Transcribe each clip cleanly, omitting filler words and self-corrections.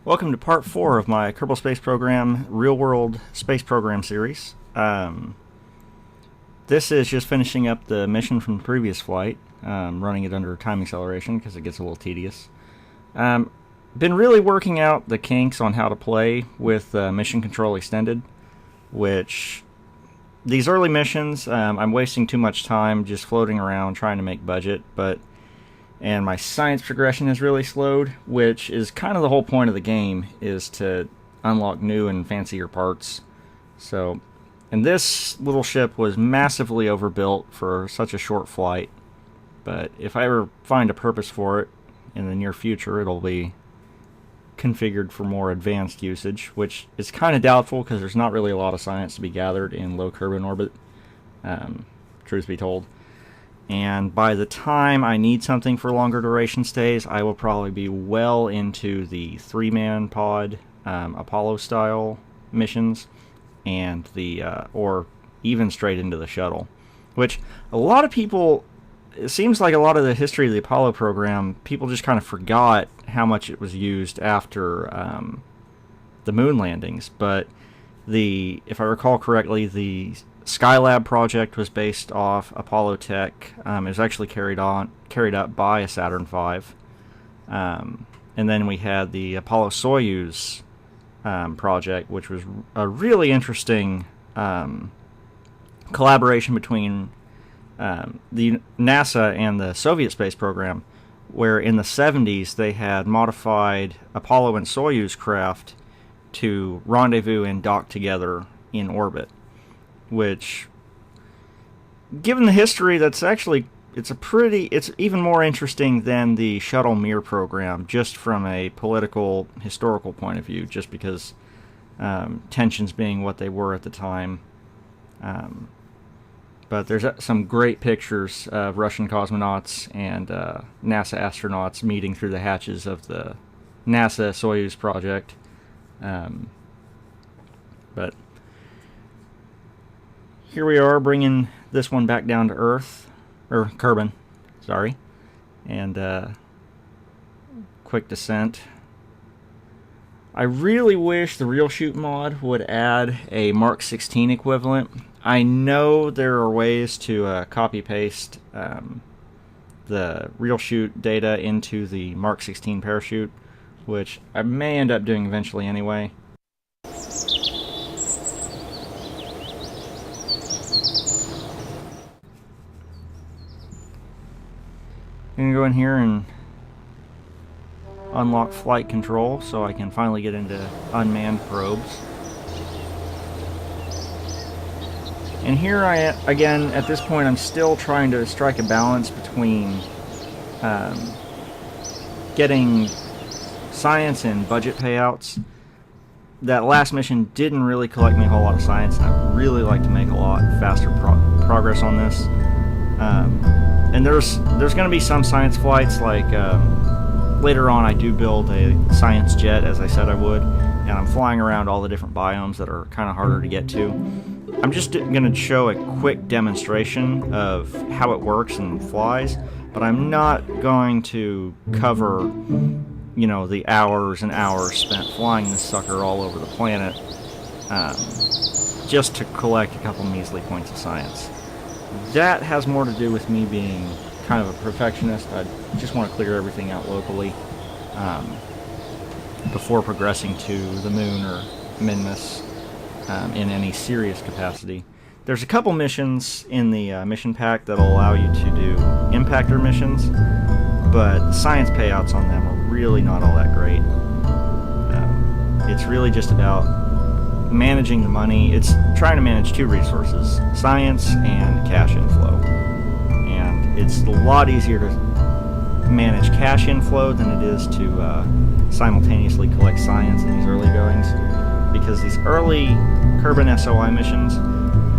Welcome to part 4 of my Kerbal Space Program Real World Space Program series. This is just finishing up the mission from the previous flight, running it under time acceleration because it gets a little tedious. Been really working out the kinks on how to play with Mission Control Extended, which these early missions, I'm wasting too much time just floating around trying to make budget, and my science progression has really slowed, which is kind of the whole point of the game, is to unlock new and fancier parts. So, and this little ship was massively overbuilt for such a short flight, but if I ever find a purpose for it in the near future, it'll be configured for more advanced usage, which is kind of doubtful because there's not really a lot of science to be gathered in low Kerbin orbit, truth be told. And by the time I need something for longer duration stays, I will probably be well into the 3-man pod Apollo style missions, and or even straight into the shuttle, which a lot of people, it seems like a lot of the history of the Apollo program, people just kind of forgot how much it was used after the moon landings. But if I recall correctly, the Skylab project was based off Apollo tech. It was actually carried up by a Saturn V. And then we had the Apollo-Soyuz project, which was a really interesting collaboration between the NASA and the Soviet space program, where in the 70s they had modified Apollo and Soyuz craft to rendezvous and dock together in orbit, which, given the history, it's even more interesting than the Shuttle Mir program, just from a political, historical point of view, just because tensions being what they were at the time. But there's some great pictures of Russian cosmonauts and NASA astronauts meeting through the hatches of the NASA Soyuz project. But here we are, bringing this one back down to Earth, or Kerbin, sorry, and quick descent. I really wish the Real Shoot mod would add a Mark 16 equivalent. I know there are ways to copy-paste the Real Shoot data into the Mark 16 parachute, which I may end up doing eventually anyway. I'm going to go in here and unlock flight control so I can finally get into unmanned probes. And here again, at this point, I'm still trying to strike a balance between getting science and budget payouts. That last mission didn't really collect me a whole lot of science, and I'd really like to make a lot faster progress on this. And there's going to be some science flights, like later on I do build a science jet, as I said I would, and I'm flying around all the different biomes that are kind of harder to get to. I'm just going to show a quick demonstration of how it works and flies, but I'm not going to cover, the hours and hours spent flying this sucker all over the planet, just to collect a couple measly points of science. That has more to do with me being kind of a perfectionist. I just want to clear everything out locally before progressing to the moon or Minmus in any serious capacity. There's a couple missions in the mission pack that'll allow you to do impactor missions, but the science payouts on them are really not all that great. It's really just about managing the money. It's trying to manage two resources, science and cash inflow. And it's a lot easier to manage cash inflow than it is to simultaneously collect science in these early goings, because these early Kerbin SOI missions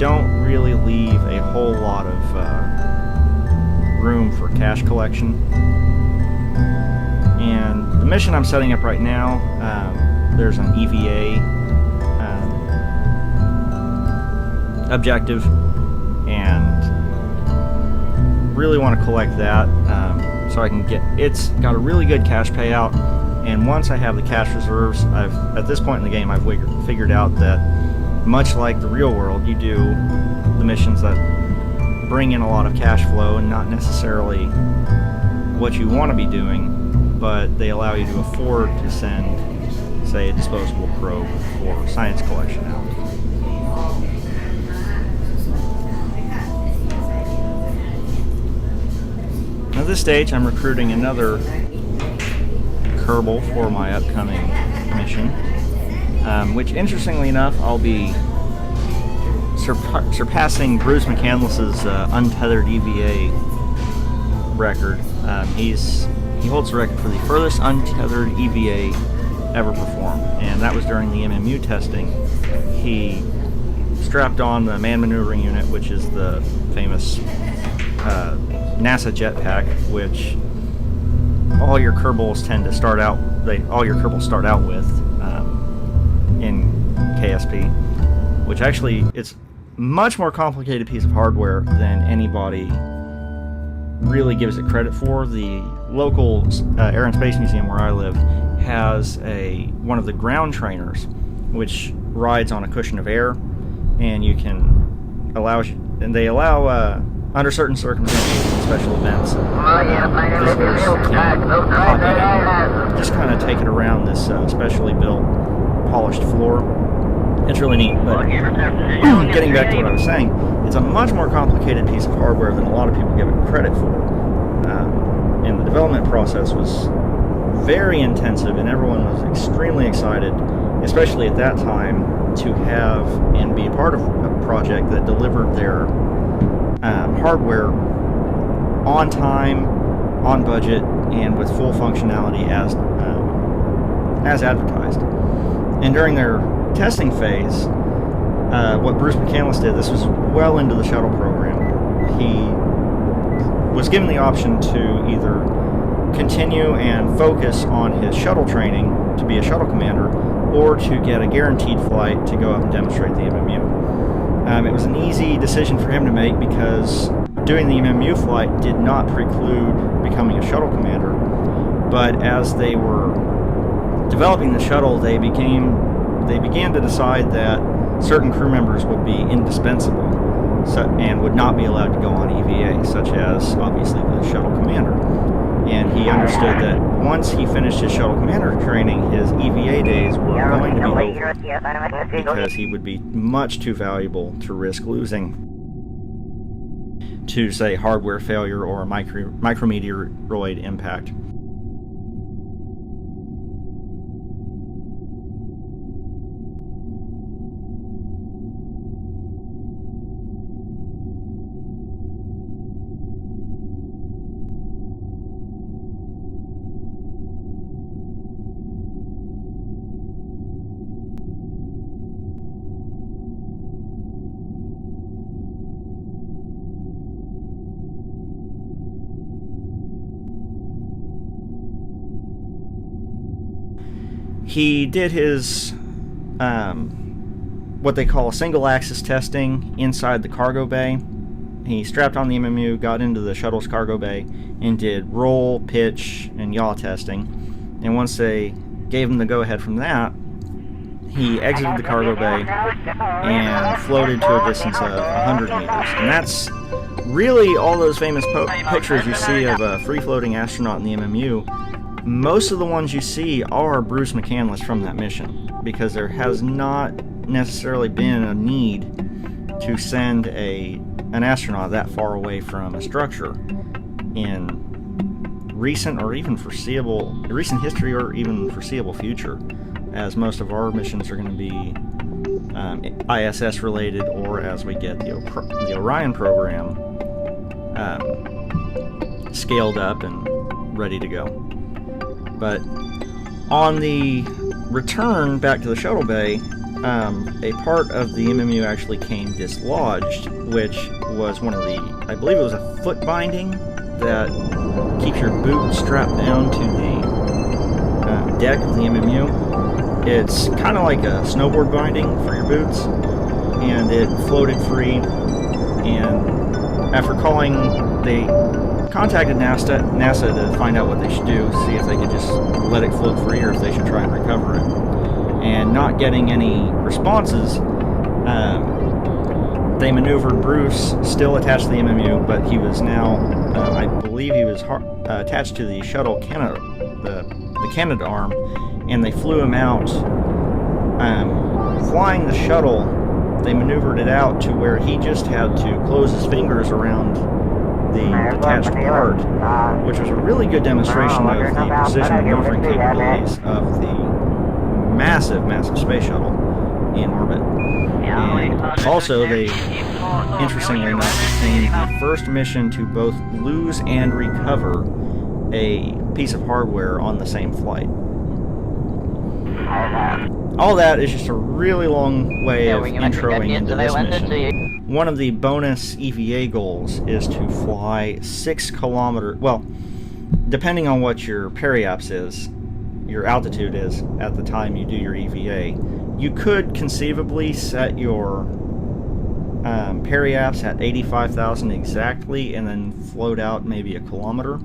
don't really leave a whole lot of room for cash collection. And the mission I'm setting up right now, there's an EVA objective, and really want to collect that so I can get, it's got a really good cash payout, And once I have the cash reserves, at this point in the game, I've figured out that much like the real world, you do the missions that bring in a lot of cash flow and not necessarily what you want to be doing, but they allow you to afford to send, say, a disposable probe for science collection out. At this stage, I'm recruiting another Kerbal for my upcoming mission, which, interestingly enough, I'll be surpassing Bruce McCandless's untethered EVA record. He holds the record for the furthest untethered EVA ever performed, and that was during the MMU testing. He strapped on the manned maneuvering unit, which is the famous NASA jetpack, which all your Kerbals tend to start out. All your Kerbals start out with in KSP, which actually it's much more complicated piece of hardware than anybody really gives it credit for. The local Air and Space Museum where I live has one of the ground trainers, which rides on a cushion of air, and they allow under certain circumstances and special events, visitors can hop in and just kind of take it around this specially built, polished floor. It's really neat. But getting back to what I was saying, it's a much more complicated piece of hardware than a lot of people give it credit for. And the development process was very intensive, and everyone was extremely excited, especially at that time, to have and be a part of a project that delivered their hardware on time, on budget, and with full functionality as advertised. And during their testing phase, what Bruce McCandless did, this was well into the shuttle program, he was given the option to either continue and focus on his shuttle training to be a shuttle commander, or to get a guaranteed flight to go up and demonstrate the MMU. It was an easy decision for him to make because doing the MMU flight did not preclude becoming a shuttle commander, but as they were developing the shuttle, they began to decide that certain crew members would be indispensable and would not be allowed to go on EVA, such as obviously the shuttle commander. And he understood that once he finished his shuttle commander training, his EVA days were going to be over because he would be much too valuable to risk losing to, say, hardware failure or a micrometeoroid impact. He did his what they call single-axis testing inside the cargo bay. He strapped on the MMU, got into the shuttle's cargo bay, and did roll, pitch, and yaw testing. And once they gave him the go-ahead from that, he exited the cargo bay and floated to a distance of 100 meters. And that's really all those famous pictures you see of a free-floating astronaut in the MMU. Most of the ones you see are Bruce McCandless from that mission, because there has not necessarily been a need to send an astronaut that far away from a structure in recent history or even foreseeable future, as most of our missions are going to be ISS related, or as we get the Orion program scaled up and ready to go. But on the return back to the shuttle bay, a part of the MMU actually came dislodged, which was one of I believe it was a foot binding that keeps your boot strapped down to the deck of the MMU. It's kind of like a snowboard binding for your boots, and it floated free. And after they contacted NASA to find out what they should do, see if they could just let it float free or if they should try and recover it. And not getting any responses, they maneuvered Bruce, still attached to the MMU, but he was now, I believe he was attached to the shuttle Canada, the Canada arm, and they flew him out. Flying the shuttle, they maneuvered it out to where he just had to close his fingers around the detached part, which was a really good demonstration of the precision maneuvering capabilities of the massive, massive space shuttle in orbit. And also, they, interestingly enough, became the first mission to both lose and recover a piece of hardware on the same flight. All that is just a really long way of introing into this mission. One of the bonus EVA goals is to fly 6 kilometers, well, depending on what your periaps is, your altitude is at the time you do your EVA, you could conceivably set your periaps at 85,000 exactly and then float out maybe a kilometer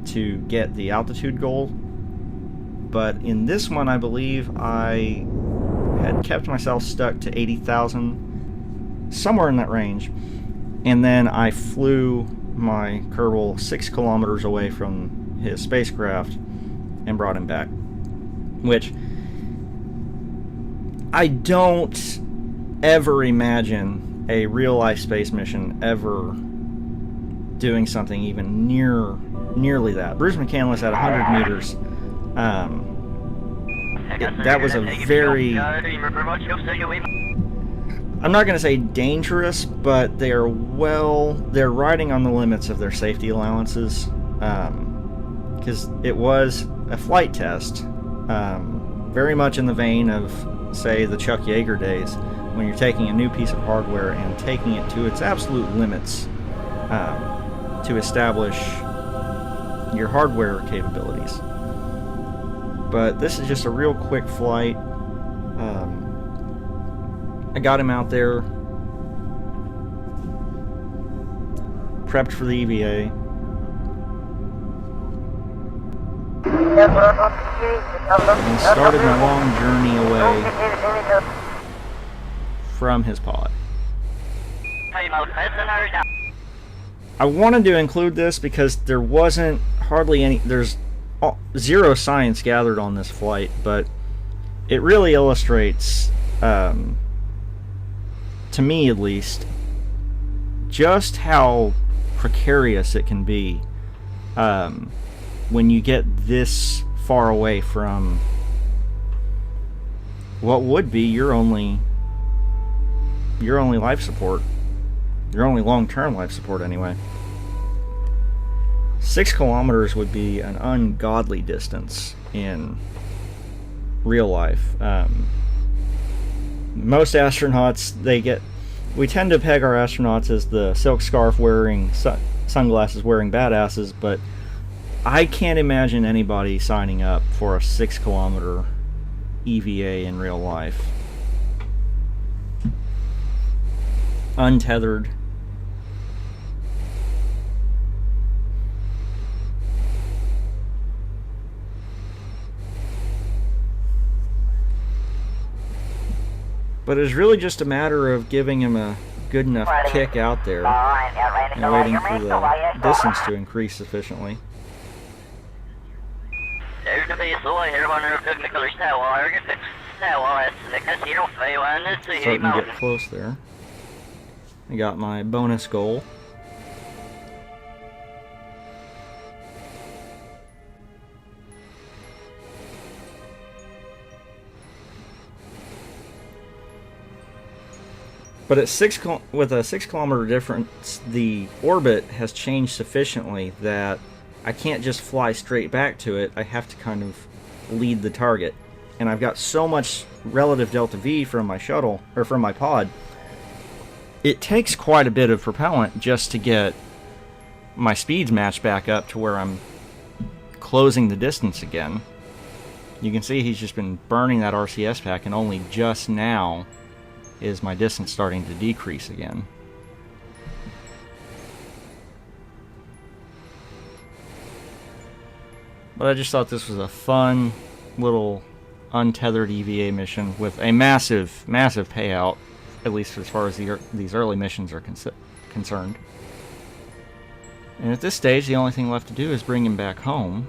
to get the altitude goal. But in this one, I believe I had kept myself stuck to 80,000, somewhere in that range, and then I flew my Kerbal 6 kilometers away from his spacecraft and brought him back, which I don't ever imagine a real-life space mission ever doing something even nearly that. Bruce McCandless at 100 meters, that was a very, I'm not going to say dangerous, but they're riding on the limits of their safety allowances, because it was a flight test, very much in the vein of, say, the Chuck Yeager days, when you're taking a new piece of hardware and taking it to its absolute limits to establish your hardware capabilities. But this is just a real quick flight. I got him out there, prepped for the EVA. And started my long journey away from his pod. I wanted to include this because there wasn't hardly any, there's zero science gathered on this flight, but it really illustrates, to me at least, just how precarious it can be when you get this far away from what would be your only life support, your only long-term life support anyway. 6 kilometers would be an ungodly distance in real life. Most astronauts, we tend to peg our astronauts as the silk scarf wearing, sunglasses wearing badasses, but I can't imagine anybody signing up for a 6 kilometer EVA in real life. Untethered. But it's really just a matter of giving him a good enough kick out there and waiting for the distance to increase sufficiently. Starting to get close there. I got my bonus goal. But at with a 6 kilometer difference, the orbit has changed sufficiently that I can't just fly straight back to it. I have to kind of lead the target. And I've got so much relative delta V from my shuttle, or from my pod, it takes quite a bit of propellant just to get my speeds matched back up to where I'm closing the distance again. You can see he's just been burning that RCS pack, and only just now is my distance starting to decrease again. But I just thought this was a fun little untethered EVA mission with a massive, massive payout, at least as far as these early missions are concerned. And at this stage, the only thing left to do is bring him back home.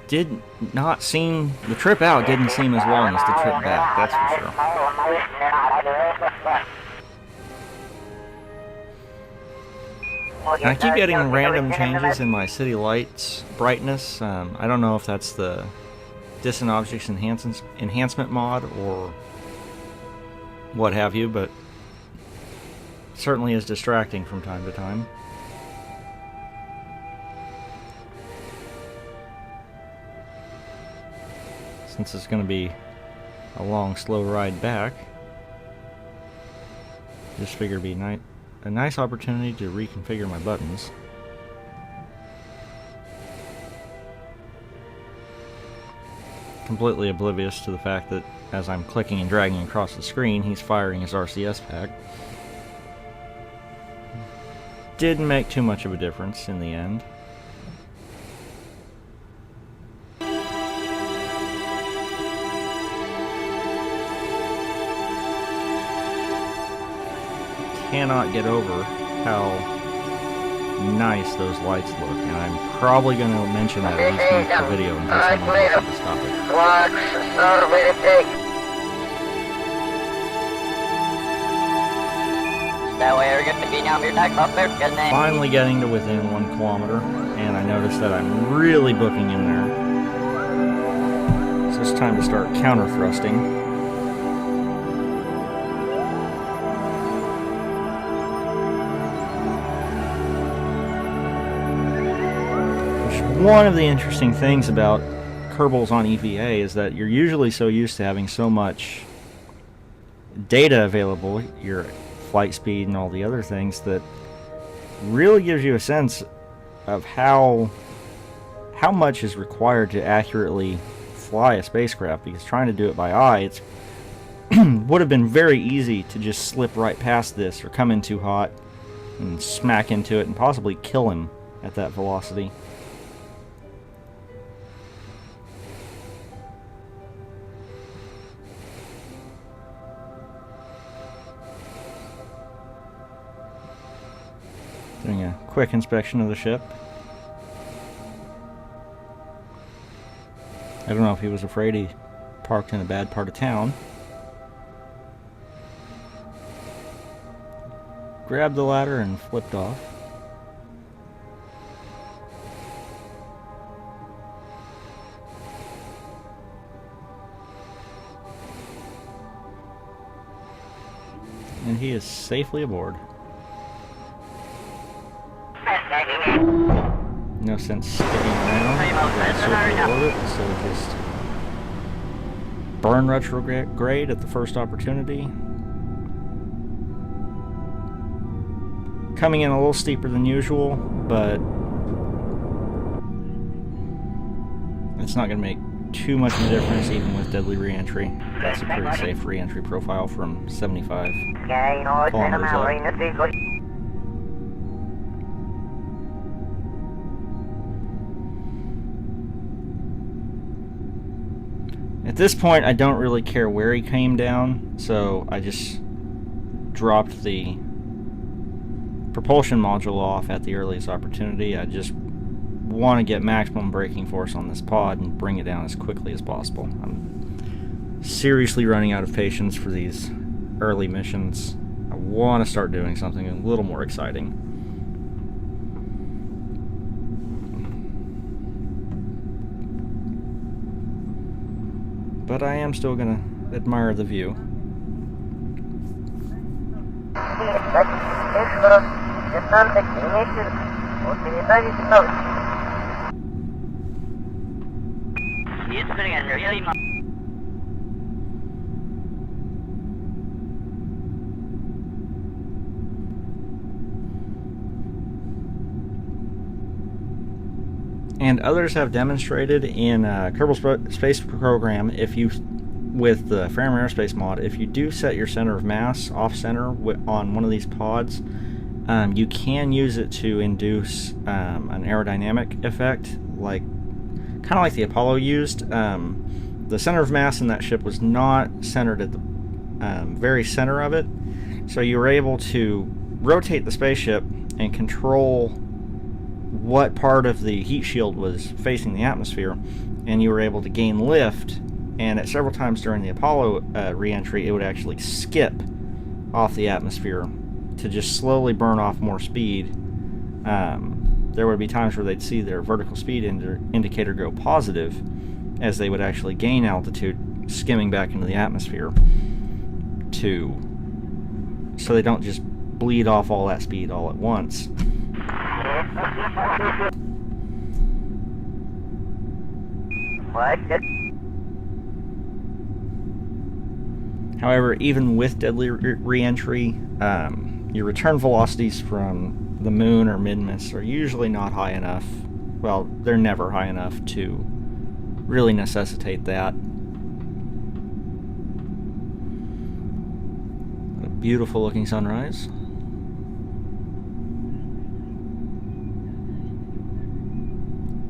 The trip out didn't seem as long as the trip back, that's for sure. I keep getting random changes in my city lights brightness. I don't know if that's the Distant Objects enhancement mod or what have you, but it certainly is distracting from time to time. Since it's going to be a long, slow ride back, just figured it'd be a nice opportunity to reconfigure my buttons. Completely oblivious to the fact that as I'm clicking and dragging across the screen, he's firing his RCS pack. Didn't make too much of a difference in the end. Cannot get over how nice those lights look, and I'm probably going to mention that at least once per video in case someone wants to stop it. Finally getting to within 1 kilometer, and I noticed that I'm really booking in there. So it's time to start counter thrusting. One of the interesting things about Kerbals on EVA is that you're usually so used to having so much data available, your flight speed and all the other things, that really gives you a sense of how much is required to accurately fly a spacecraft, because trying to do it by eye, it's would have been very easy to just slip right past this or come in too hot and smack into it and possibly kill him at that velocity. Doing a quick inspection of the ship. I don't know if he was afraid he parked in a bad part of town. Grabbed the ladder and flipped off. And he is safely aboard. No sense sticking around in circular orbit, so just burn retrograde at the first opportunity. Coming in a little steeper than usual, but it's not going to make too much of a difference even with deadly reentry. That's a pretty safe reentry profile from 75 kilometers up. At this point, I don't really care where he came down, so I just dropped the propulsion module off at the earliest opportunity. I just want to get maximum braking force on this pod and bring it down as quickly as possible. I'm seriously running out of patience for these early missions. I want to start doing something a little more exciting. But I am still going to admire the view. And others have demonstrated in Kerbal Space Program, if you, with the Fairham Aerospace mod, if you do set your center of mass off-center on one of these pods, you can use it to induce an aerodynamic effect, kind of like the Apollo used. The center of mass in that ship was not centered at the very center of it, so you were able to rotate the spaceship and control what part of the heat shield was facing the atmosphere, and you were able to gain lift. And at several times during the Apollo reentry, it would actually skip off the atmosphere to just slowly burn off more speed. There would be times where they'd see their vertical speed indicator go positive as they would actually gain altitude, skimming back into the atmosphere, so they don't just bleed off all that speed all at once. However, even with deadly re-entry, your return velocities from the moon or mid-miss are usually not high enough. Well, they're never high enough to really necessitate that. A beautiful looking sunrise.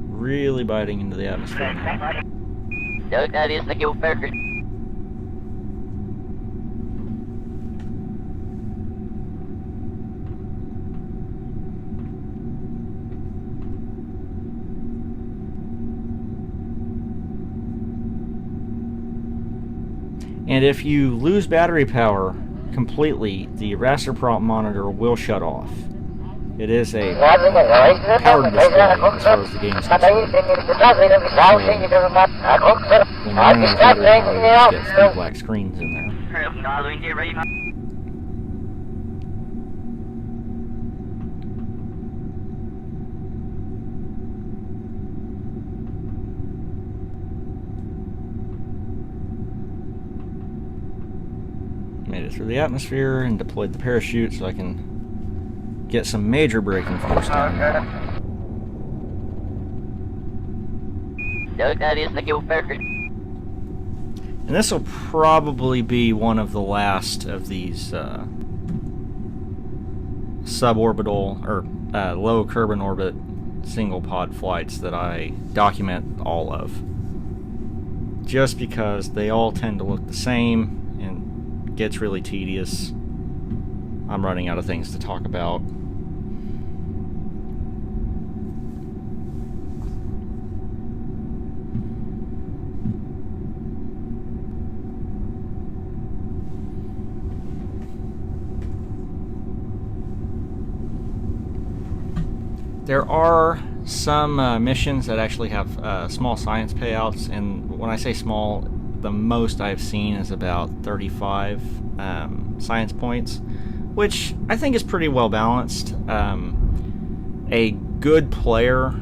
Really biting into the atmosphere now. And if you lose battery power completely, the raster prompt monitor will shut off. It is a powered display as far as the game is concerned. When you're running out of battery power, you just get 3 black screens in there. Made it through the atmosphere and deployed the parachute so I can get some major braking force down now. And this will probably be one of the last of these suborbital or low curb in orbit single pod flights that I document all of. Just because they all tend to look the same and gets really tedious. I'm running out of things to talk about. There are some missions that actually have small science payouts, and when I say small, the most I've seen is about 35 science points, which I think is pretty well balanced. A good player,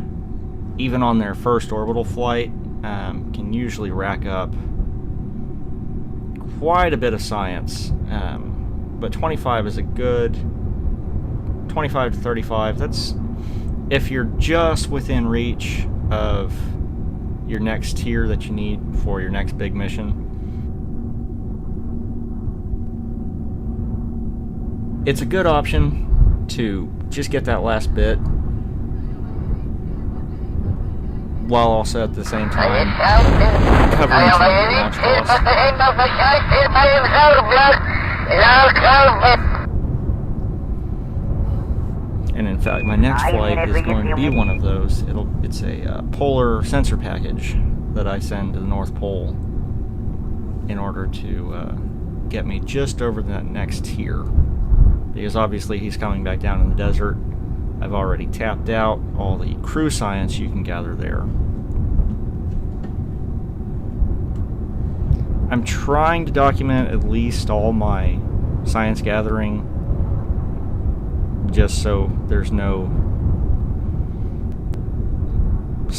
even on their first orbital flight, can usually rack up quite a bit of science, but 25 is a good 25 to 35. That's if you're just within reach of your next tier that you need for your next big mission. It's a good option to just get that last bit, while also at the same time covering some of the launch costs. And in fact, my next flight is going to be one of those. It's a polar sensor package that I send to the North Pole in order to get me just over that next tier. Because obviously he's coming back down in the desert. I've already tapped out all the crew science you can gather there. I'm trying to document at least all my science gathering, just so there's so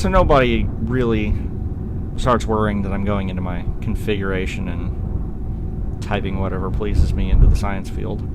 nobody really starts worrying that I'm going into my configuration and typing whatever pleases me into the science field.